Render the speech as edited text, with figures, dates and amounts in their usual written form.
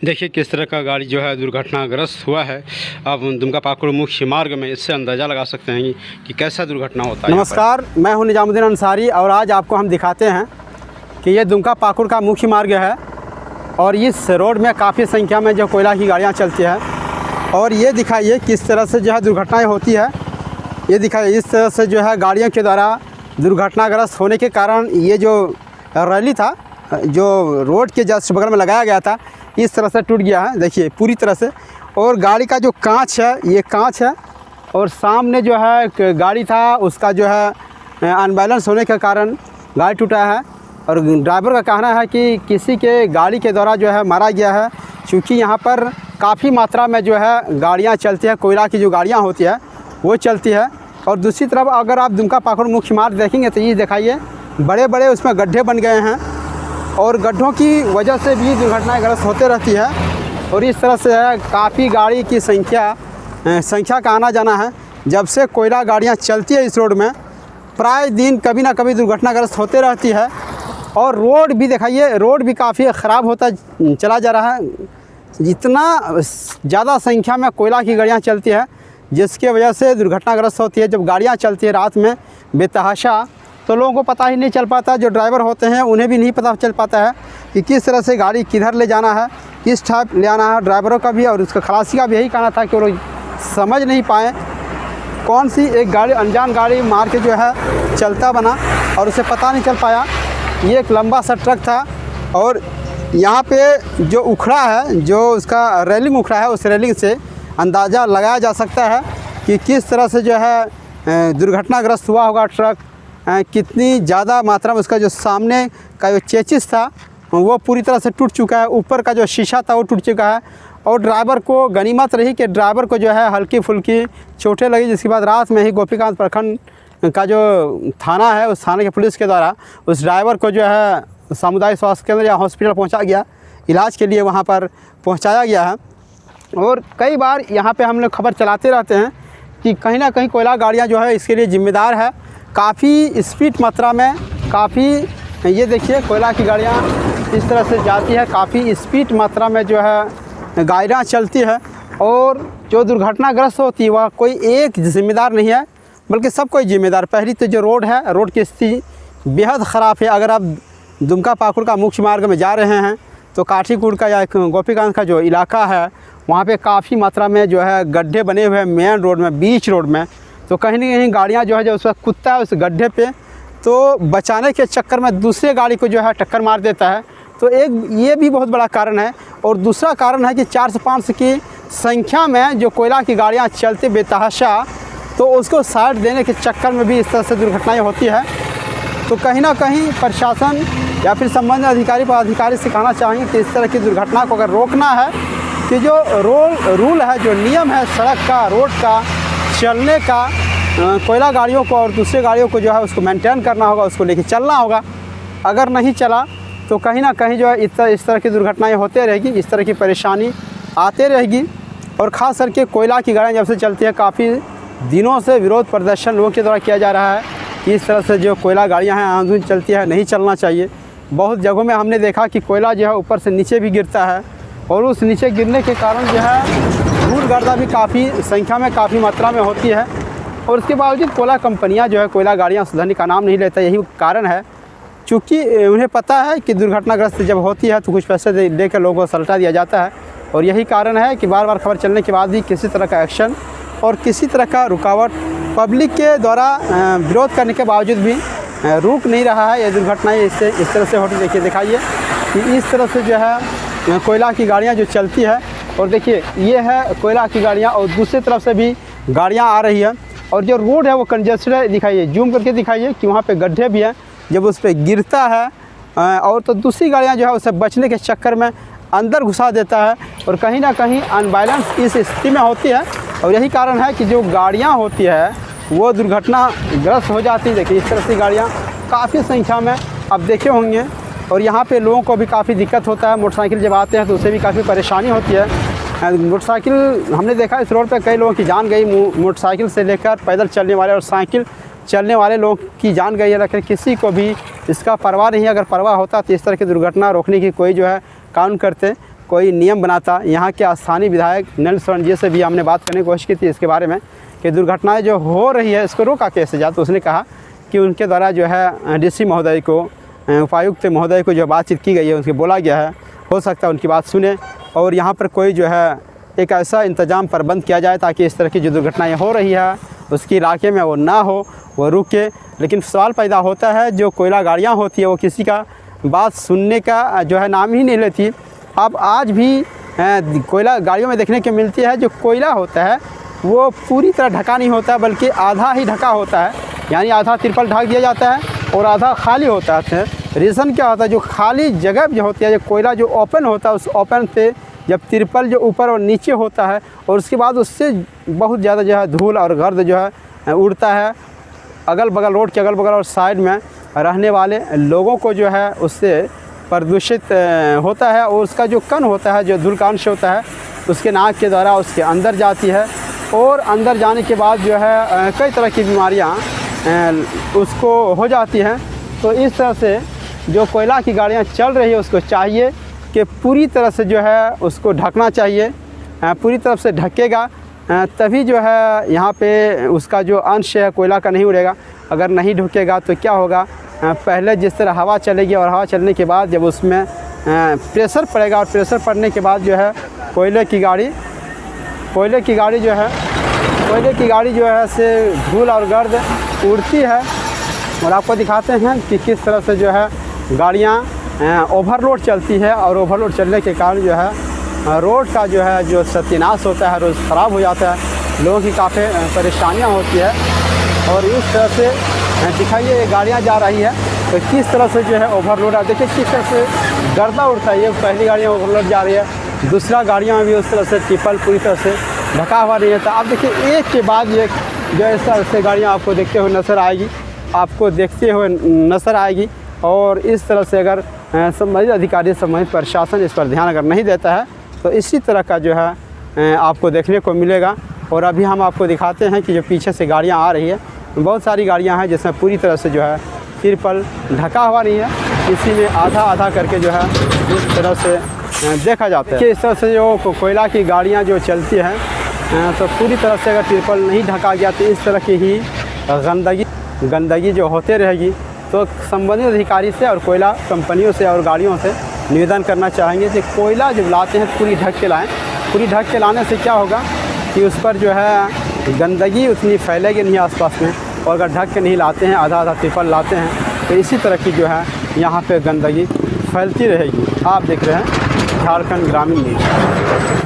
देखिए किस तरह का गाड़ी जो है दुर्घटनाग्रस्त हुआ है। आप दुमका पाकुड़ मुख्य मार्ग में इससे अंदाज़ा लगा सकते हैं कि कैसा दुर्घटना होता है। नमस्कार, मैं हूं निजामुद्दीन अंसारी और आज आपको हम दिखाते हैं कि ये दुमका पाकुड़ का मुख्य मार्ग है और इस रोड में काफ़ी संख्या में जो कोयला की गाड़ियां चलती है। और ये दिखाइए किस तरह से जो है दुर्घटनाएँ होती है। ये दिखाइए इस तरह से जो है गाड़ियों के द्वारा दुर्घटनाग्रस्त होने के कारण ये जो रैली था जो रोड के जस्ट बगल में लगाया गया था इस तरह से टूट गया है। देखिए पूरी तरह से। और गाड़ी का जो कांच है ये कांच है और सामने जो है गाड़ी था उसका जो है अनबैलेंस होने के कारण गाड़ी टूटा है। और ड्राइवर का कहना है कि किसी के गाड़ी के द्वारा जो है मारा गया है, क्योंकि यहाँ पर काफ़ी मात्रा में जो है गाड़ियाँ चलती है, कोयला की जो गाड़ियाँ होती है वो चलती है। और दूसरी तरफ अगर आप दुमका पाकुड़ मुख्य मार्ग देखेंगे तो ये दिखाइए बड़े बड़े उसमें गड्ढे बन गए हैं और गड्ढों की वजह से भी दुर्घटनाग्रस्त होते रहती है। और इस तरह से है काफ़ी गाड़ी की संख्या का आना जाना है। जब से कोयला गाड़ियां चलती है इस रोड में प्राय दिन कभी ना कभी दुर्घटनाग्रस्त होते रहती है। और रोड भी दिखाइए, रोड भी काफ़ी ख़राब होता चला जा रहा है। जितना ज़्यादा संख्या में कोयला की गाड़ियाँ चलती है जिसके वजह से दुर्घटनाग्रस्त होती है। जब गाड़ियाँ चलती है रात में बेतहाशा तो लोगों को पता ही नहीं चल पाता, जो ड्राइवर होते हैं उन्हें भी नहीं पता चल पाता है कि किस तरह से गाड़ी किधर ले जाना है, किस टाइप ले आना है। ड्राइवरों का भी और उसका खलासी का भी यही कहना था कि वो लोग समझ नहीं पाए कौन सी एक गाड़ी अनजान गाड़ी मार के जो है चलता बना और उसे पता नहीं चल पाया। ये एक लंबा सा ट्रक था और यहाँ पे जो उखड़ा है, जो उसका रेलिंग उखड़ा है, उस रेलिंग से अंदाज़ा लगाया जा सकता है कि किस तरह से जो है दुर्घटनाग्रस्त हुआ होगा ट्रक। कितनी ज़्यादा मात्रा में उसका जो सामने का जो चेसिस था वो पूरी तरह से टूट चुका है, ऊपर का जो शीशा था वो टूट चुका है। और ड्राइवर को गनीमत रही कि ड्राइवर को जो है हल्की फुल्की चोटें लगी, जिसके बाद रात में ही गोपीकांत प्रखंड का जो थाना है उस थाने के पुलिस के द्वारा उस ड्राइवर को जो है सामुदायिक स्वास्थ्य केंद्र या हॉस्पिटल पहुँचा गया, इलाज के लिए वहाँ पर पहुँचाया गया है। और कई बार यहाँ पर हम लोग खबर चलाते रहते हैं कि कहीं ना कहीं कोयला गाड़ियाँ जो है इसके लिए जिम्मेदार है। काफ़ी स्पीड मात्रा में ये देखिए कोयला की गाड़ियाँ इस तरह से जाती है, काफ़ी स्पीड मात्रा में जो है गाड़ियाँ चलती है। और जो दुर्घटनाग्रस्त होती है वह कोई एक जिम्मेदार नहीं है बल्कि सब कोई जिम्मेदार। पहली तो जो रोड है, रोड की स्थिति बेहद ख़राब है। अगर आप दुमका पाकुड़ का मुख्य मार्ग में जा रहे हैं तो काठीकुड़ का या गोपीकांत का जो इलाका है वहाँ पे काफ़ी मात्रा में जो है गड्ढे बने हुए हैं मेन रोड में, बीच रोड में। तो कहीं ना कहीं गाड़ियाँ जो है जो उसका कुत्ता है उस गड्ढे पे तो बचाने के चक्कर में दूसरे गाड़ी को जो है टक्कर मार देता है। तो एक ये भी बहुत बड़ा कारण है। और दूसरा कारण है कि 4 से 5 की संख्या में जो कोयला की गाड़ियाँ चलते बेतहाशा तो उसको साइड देने के चक्कर में भी इस तरह से दुर्घटनाएँ होती है। तो कहीं ना कहीं प्रशासन या फिर संबंधित अधिकारी पदाधिकारी से कहना चाहेंगे कि इस तरह की दुर्घटना को अगर रोकना है कि जो रूल है, जो नियम है सड़क का, रोड का, चलने का, कोयला गाड़ियों को और दूसरे गाड़ियों को जो है उसको मेंटेन करना होगा, उसको लेके चलना होगा। अगर नहीं चला तो कहीं ना कहीं जो है इस तरह की दुर्घटनाएं होते रहेगी, इस तरह की परेशानी आते रहेगी। और ख़ास करके कोयला की गाड़ियाँ जब से चलती है काफ़ी दिनों से विरोध प्रदर्शन लोगों के द्वारा किया जा रहा है कि इस तरह से जो कोयला गाड़ियाँ हैं आंदोलन चलती है, नहीं चलना चाहिए। बहुत जगहों में हमने देखा कि कोयला जो है ऊपर से नीचे भी गिरता है और उस नीचे गिरने के कारण जो है धूल गर्दा भी काफ़ी संख्या में, काफ़ी मात्रा में होती है। और उसके बावजूद कोयला कंपनियां जो है कोयला गाड़ियां सुधरने का नाम नहीं लेता। यही कारण है क्योंकि उन्हें पता है कि दुर्घटनाग्रस्त जब होती है तो कुछ पैसे देकर लोगों को सल्टा दिया जाता है। और यही कारण है कि बार बार खबर चलने के बाद भी किसी तरह का एक्शन और किसी तरह का रुकावट पब्लिक के द्वारा विरोध करने के बावजूद भी रुक नहीं रहा है। ये दुर्घटनाएँ इस तरह से होती देखिए, दिखाइए कि इस तरह से जो है कोयला की गाड़ियाँ जो चलती है। और देखिए ये है कोयला की गाड़ियाँ और दूसरी तरफ से भी गाड़ियाँ आ रही है। और जो रोड है वो कंजेस्टेड है, दिखाइए जूम करके दिखाइए कि वहाँ पे गड्ढे भी हैं। जब उस पर गिरता है और तो दूसरी गाड़ियाँ जो है उसे बचने के चक्कर में अंदर घुसा देता है और कहीं ना कहीं अनबैलेंस इस स्थिति में होती है। और यही कारण है कि जो गाड़ियाँ होती है वो दुर्घटनाग्रस्त हो जाती है। देखिए इस तरह से गाड़ियाँ काफ़ी संख्या में आप देखे होंगे। और यहाँ पे लोगों को भी काफ़ी दिक्कत होता है, मोटरसाइकिल जब आते हैं तो उसे भी काफ़ी परेशानी होती है। मोटरसाइकिल हमने देखा इस रोड पे कई लोगों की जान गई, मोटरसाइकिल से लेकर पैदल चलने वाले और साइकिल चलने वाले लोगों की जान गई है। लेकिन किसी को भी इसका परवाह नहीं है। अगर परवाह होता तो इस तरह की दुर्घटना रोकने की कोई जो है कानून करते। कोई नियम बनाता। यहाँ के स्थानीय विधायक नरेंद्र शरण जी से भी हमने बात करने की कोशिश की थी इसके बारे में कि दुर्घटनाएं जो हो रही है इसको रोका कैसे जाए। तो उसने कहा कि उनके द्वारा जो है डीसी महोदय को, उपायुक्त महोदय को जो बातचीत की गई है उनसे बोला गया है, हो सकता है उनकी बात सुने और यहाँ पर कोई जो है एक ऐसा इंतज़ाम प्रबंध किया जाए ताकि इस तरह की जो दुर्घटनाएँ हो रही है उसके इलाके में वो ना हो, वो रुके। लेकिन सवाल पैदा होता है जो कोयला गाड़ियाँ होती है वो किसी का बात सुनने का जो है नाम ही नहीं लेती। अब आज भी कोयला गाड़ियों में देखने को मिलती है जो कोयला होता है वो पूरी तरह ढका नहीं होता बल्कि आधा ही ढका होता है, यानी आधा तिरपल ढक दिया जाता है और आधा खाली होता है। रीज़न क्या होता है, जो खाली जगह जो होती है, जो कोयला जो ओपन होता है उस ओपन से जब तिरपल जो ऊपर और नीचे होता है और उसके बाद उससे बहुत ज़्यादा जो है धूल और गर्द जो है उड़ता है, अगल बगल रोड के अगल बगल और साइड में रहने वाले लोगों को जो है उससे प्रदूषित होता है और उसका जो कण होता है, जो धूलकांश होता है, उसके नाक के द्वारा उसके अंदर जाती है और अंदर जाने के बाद जो है कई तरह की बीमारियां उसको हो जाती हैं। तो इस तरह से जो कोयला की गाड़ियां चल रही है उसको चाहिए कि पूरी तरह से जो है उसको ढकना चाहिए, पूरी तरफ से ढकेगा तभी जो है यहाँ पे उसका जो अंश है कोयला का नहीं उड़ेगा। अगर नहीं ढकेगा तो क्या होगा, पहले जिस तरह हवा चलेगी और हवा चलने के बाद जब उसमें प्रेशर पड़ेगा और प्रेशर पड़ने के बाद जो है कोयले की गाड़ी जो है से धूल और गर्द उड़ती है। और आपको दिखाते हैं कि किस तरह से जो है गाड़ियाँ ओवरलोड चलती है और ओवरलोड चलने के कारण जो है रोड का जो है जो सत्यानाश होता है, रोज़ ख़राब हो जाता है, लोगों की काफ़ी परेशानियाँ होती है। और इस तरह से दिखाइए ये गाड़ियाँ जा रही है तो किस तरह से जो है ओवरलोड है, देखिए किस तरह से गर्दा उड़ता है। ये पहली गाड़ियाँ ओवरलोड जा रही है, दूसरा गाड़ियाँ में भी उस तरह से ट्रिपल पूरी तरह से ढका हुआ नहीं रहता। अब देखिए एक के बाद एक जो इस तरह से गाड़ियाँ आपको देखते हुए नज़र आएगी और इस तरह से अगर संबंधित अधिकारी, संबंधित प्रशासन इस पर ध्यान अगर नहीं देता है तो इसी तरह का जो है आपको देखने को मिलेगा। और अभी हम आपको दिखाते हैं कि जो पीछे से गाड़ियाँ आ रही है, बहुत सारी गाड़ियाँ हैं जिसमें पूरी तरह से जो है तिरपल ढका हुआ नहीं है, इसी में आधा आधा करके जो है इस तरह से देखा जाता है कि इस तरह से जो कोयला की गाड़ियाँ जो चलती हैं तो पूरी तरह से अगर तिरपल नहीं ढका गया तो इस तरह की ही गंदगी जो होते रहेगी। तो संबंधित अधिकारी से और कोयला कंपनियों से और गाड़ियों से निवेदन करना चाहेंगे कि कोयला जब लाते हैं पूरी ढक के लाएँ। पूरी ढक के लाने से क्या होगा कि उस पर जो है गंदगी उतनी फैलेगी नहीं आसपास में, और अगर ढक के नहीं लाते हैं, आधा आधा तिरपल लाते हैं तो इसी तरह की जो है यहाँ पे गंदगी फैलती रहेगी। आप देख रहे हैं झारखंड ग्रामीण न्यूज़।